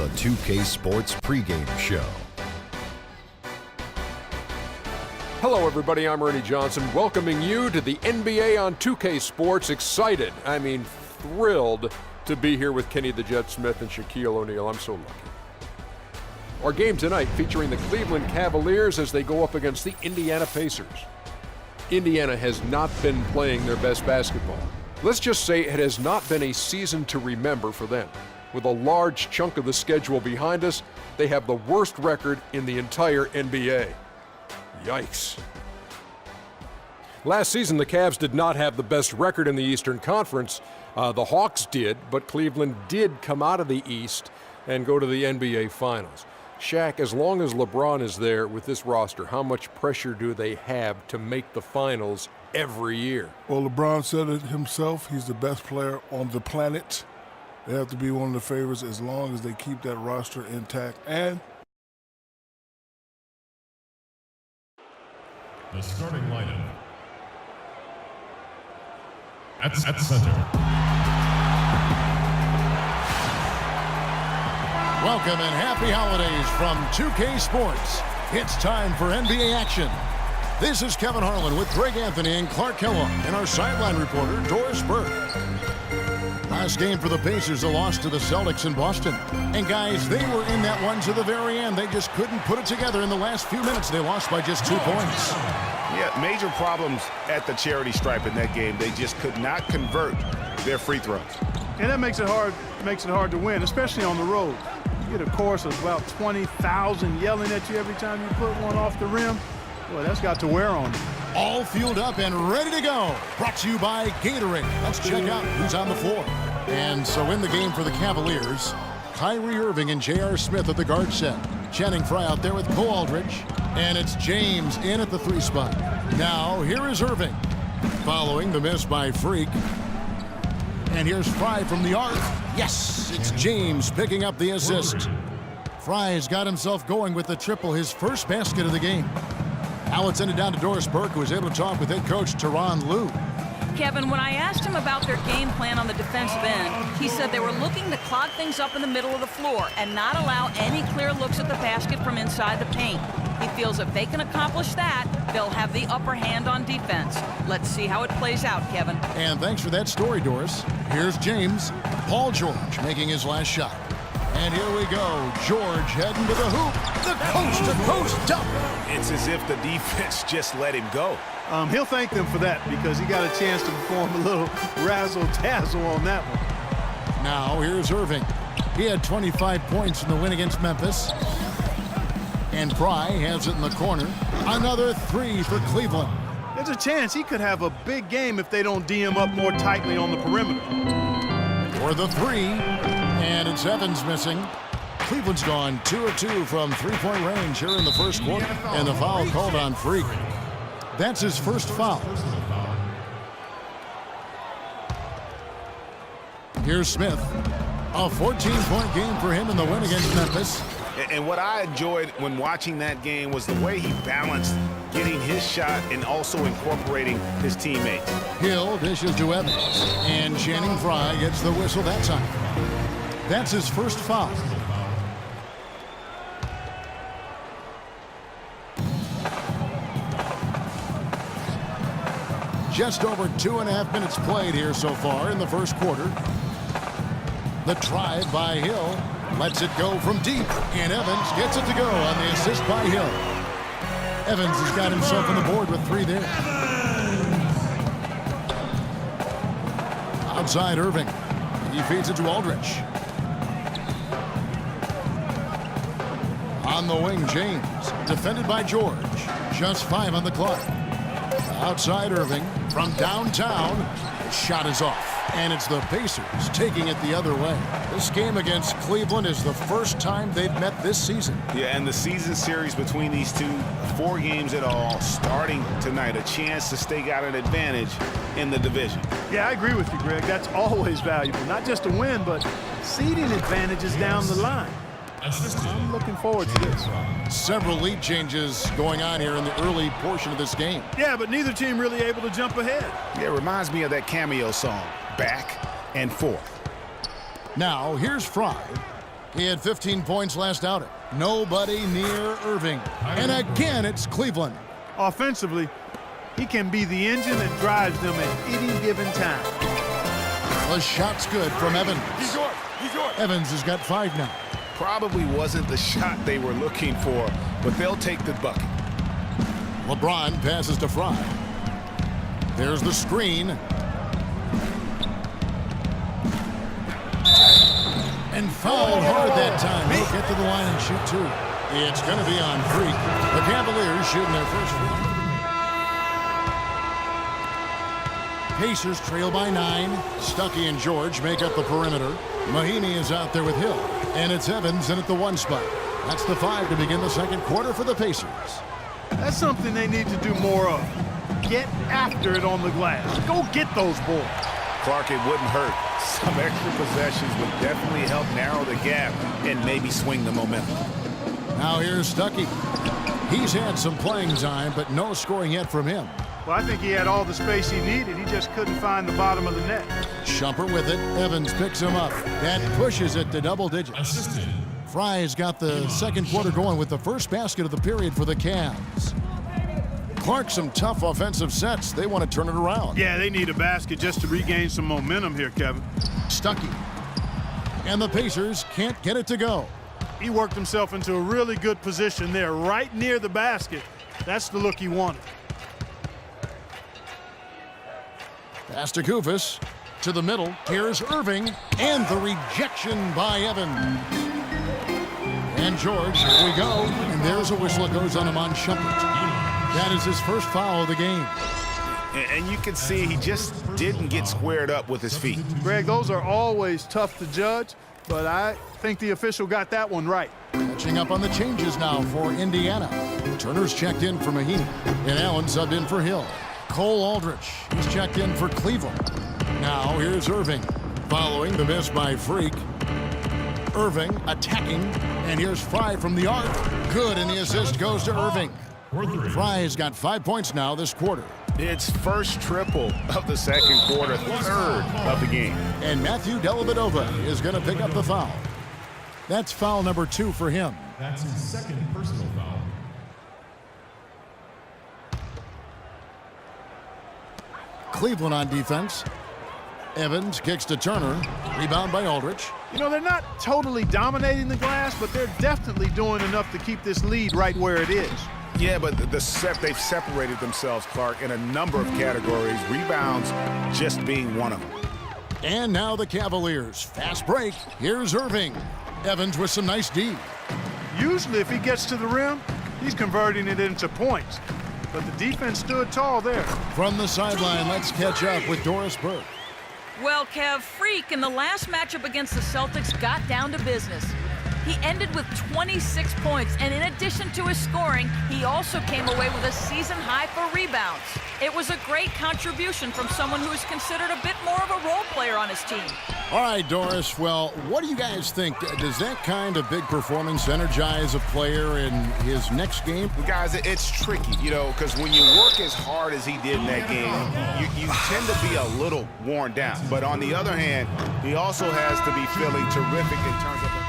the 2K Sports pregame show. Hello, everybody. I'm Ernie Johnson, welcoming you to the NBA on 2K Sports. Excited, thrilled to be here with Kenny the Jet Smith and Shaquille O'Neal. I'm so lucky. Our game tonight featuring the Cleveland Cavaliers as they go up against the Indiana Pacers. Indiana has not been playing their best basketball. Let's just say it has not been a season to remember for them. With a large chunk of the schedule behind us, they have the worst record in the entire NBA. Yikes. Last season, the Cavs did not have the best record in the Eastern Conference. The Hawks did, but Cleveland did come out of the East and go to the NBA Finals. Shaq, as long as LeBron is there with this roster, how much pressure do they have to make the finals every year? Well, LeBron said it himself. He's the best player on the planet. They have to be one of the favorites as long as they keep that roster intact. And the starting lineup. At center. Welcome and happy holidays from 2K Sports. It's time for NBA action. This is Kevin Harlan with Greg Anthony and Clark Kellogg and our sideline reporter, Doris Burke. Last game for the Pacers, a loss to the Celtics in Boston. And guys, they were in that one to the very end. They just couldn't put it together in the last few minutes. They lost by just 2 points. Yeah, major problems at the charity stripe in that game. They just could not convert their free throws. And that makes it hard to win, especially on the road. You get a chorus of about 20,000 yelling at you every time you put one off the rim. Boy, that's got to wear on you. All fueled up and ready to go. Brought to you by Gatorade. Let's check out who's on the floor. And so in the game for the Cavaliers, Kyrie Irving and J.R. Smith at the guard set. Channing Frye out there with Cole Aldridge. And it's James in at the 3 spot. Now here is Irving. Following the miss by Freak. And here's Frye from the arc. Yes, it's James picking up the assist. Frye has got himself going with the triple, his first basket of the game. Now let's send it down to Doris Burke, who was able to talk with head coach Tyronn Lue. Kevin, when I asked him about their game plan on the defensive end, he said they were looking to clog things up in the middle of the floor and not allow any clear looks at the basket from inside the paint. He feels if they can accomplish that, they'll have the upper hand on defense. Let's see how it plays out, Kevin. And thanks for that story, Doris. Here's James. Paul George making his last shot. And here we go. George heading to the hoop. The coast-to-coast dunk. It's as if the defense just let him go. He'll thank them for that because he got a chance to perform a little razzle-dazzle on that one. Now here's Irving. He had 25 points in the win against Memphis. And Frye has it in the corner. Another 3 for Cleveland. There's a chance he could have a big game if they don't D him up more tightly on the perimeter. For the 3, and it's Evans missing. Cleveland's gone 2 of 2 from 3-point range here in the first quarter. And the foul called on Freak. That's his first foul. Here's Smith. A 14-point game for him in the win against Memphis. And what I enjoyed when watching that game was the way he balanced getting his shot and also incorporating his teammates. Hill dishes to Evans. And Channing Frye gets the whistle that time. That's his first foul. Just over 2.5 minutes played here so far in the first quarter. The drive by Hill lets it go from deep, and Evans gets it to go on the assist by Hill. Evans has got himself on the board with 3 there. Outside Irving. He feeds it to Aldridge. On the wing, James. Defended by George. Just 5 on the clock. Outside Irving from downtown. Shot is off. And it's the Pacers taking it the other way. This game against Cleveland is the first time they've met this season. Yeah, and the season series between these two, 4 games in all, starting tonight. A chance to stake out an advantage in the division. Yeah, I agree with you, Greg. That's always valuable. Not just a win, but seeding advantages down the line. I'm looking forward to this. Several lead changes going on here in the early portion of this game. Yeah, but neither team really able to jump ahead. Yeah, it reminds me of that Cameo song, Back and Forth. Now, here's Frye. He had 15 points last outing. Nobody near Irving. And again, it's Cleveland. Offensively, he can be the engine that drives them at any given time. The shot's good from Evans. He's yours. Evans has got 5 now. Probably wasn't the shot they were looking for, but they'll take the bucket. LeBron passes to Fry. There's the screen. And fouled hard that time. He'll get to the line and shoot 2. It's going to be on Freak. The Cavaliers shooting their first one. Pacers trail by 9. Stuckey and George make up the perimeter. Mahinmi is out there with Hill. And it's Evans in at the 1 spot. That's the 5 to begin the second quarter for the Pacers. That's something they need to do more of. Get after it on the glass. Go get those boards. Clark, it wouldn't hurt. Some extra possessions would definitely help narrow the gap and maybe swing the momentum. Now here's Stuckey. He's had some playing time, but no scoring yet from him. Well, I think he had all the space he needed. He just couldn't find the bottom of the net. Shumpert with it. Evans picks him up. That pushes it to double digits. Assisted. Fry's got the second quarter going with the first basket of the period for the Cavs. Clark, some tough offensive sets. They want to turn it around. Yeah, they need a basket just to regain some momentum here, Kevin. Stuckey. And the Pacers can't get it to go. He worked himself into a really good position there, right near the basket. That's the look he wanted. Pass to Koufos. To the middle. Here's Irving. And the rejection by Evans. And George, here we go. And there's a whistle that goes on him on Shumpert. That is his first foul of the game. And you can see he just didn't get squared up with his feet. Greg, those are always tough to judge, but I think the official got that one right. Catching up on the changes now for Indiana. Turner's checked in for Mahinmi. And Allen subbed in for Hill. Cole Aldrich, he's checked in for Cleveland. Now here's Irving. Following the miss by Freak. Irving attacking. And here's Fry from the arc. Good, and the assist goes to Irving. Fry's got 5 points now this quarter. It's first triple of the second quarter, third of the game. And Matthew Dellavedova is going to pick up the foul. That's foul number 2 for him. That's his second personal foul. Cleveland on defense. Evans kicks to Turner. Rebound by Aldrich. You know, they're not totally dominating the glass, but they're definitely doing enough to keep this lead right where it is. Yeah, but they've separated themselves, Clark, in a number of categories, rebounds just being one of them. And now the Cavaliers. Fast break. Here's Irving. Evans with some nice D. Usually if he gets to the rim, he's converting it into points. But the defense stood tall there. From the sideline, let's catch up with Doris Burke. Well, Kev, Freak in the last matchup against the Celtics got down to business. He ended with 26 points, and in addition to his scoring, he also came away with a season high for rebounds. It was a great contribution from someone who is considered a bit more of a role player on his team. All right, Doris, well, what do you guys think? Does that kind of big performance energize a player in his next game? Guys, it's tricky, you know, because when you work as hard as he did in that game, you tend to be a little worn down. But on the other hand, he also has to be feeling terrific in terms of...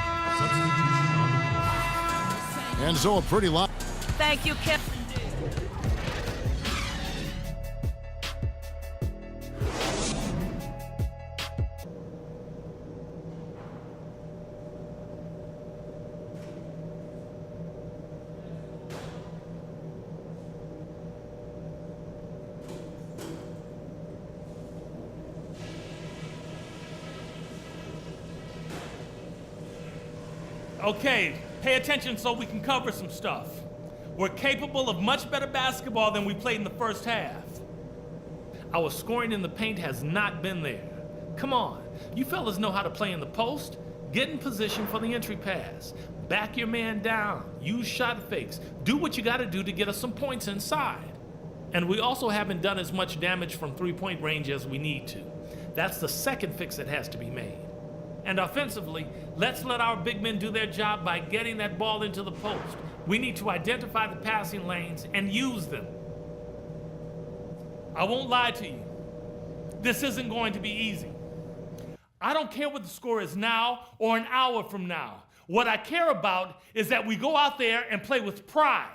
And so a pretty lot. Thank you, Kev. Okay, pay attention so we can cover some stuff. We're capable of much better basketball than we played in the first half. Our scoring in the paint has not been there. Come on, you fellas know how to play in the post. Get in position for the entry pass. Back your man down. Use shot fakes. Do what you gotta do to get us some points inside. And we also haven't done as much damage from three-point range as we need to. That's the second fix that has to be made. And offensively, let's let our big men do their job by getting that ball into the post. We need to identify the passing lanes and use them. I won't lie to you. This isn't going to be easy. I don't care what the score is now or an hour from now. What I care about is that we go out there and play with pride.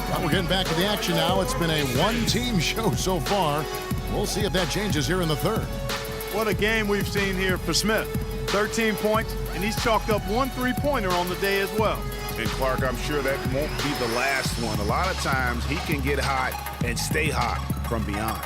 Well, we're getting back to the action now. It's been a one-team show so far. We'll see if that changes here in the third. What a game we've seen here for Smith. 13 points, and he's chalked up 1 3-pointer on the day as well. And Clark, I'm sure that won't be the last one. A lot of times he can get hot and stay hot from beyond.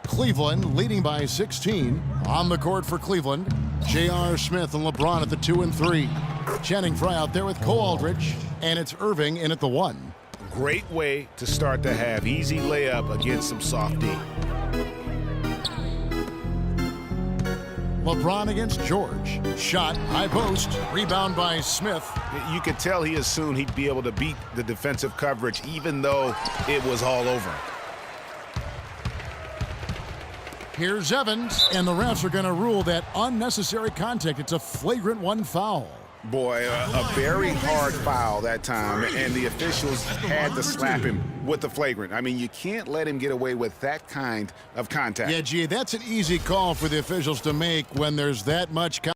Cleveland leading by 16. On the court for Cleveland, J.R. Smith and LeBron at the 2 and 3. Channing Frye out there with Cole Aldridge, and it's Irving in at the 1. Great way to start the half. Easy layup against some soft D. LeBron against George. Shot, high post, rebound by Smith. You could tell he assumed he'd be able to beat the defensive coverage even though it was all over. Here's Evans, and the refs are going to rule that unnecessary contact. It's a flagrant 1 foul. Boy, a very hard foul that time, and the officials had to slap him with the flagrant. I mean, you can't let him get away with that kind of contact. Yeah, gee, that's an easy call for the officials to make when there's that much contact.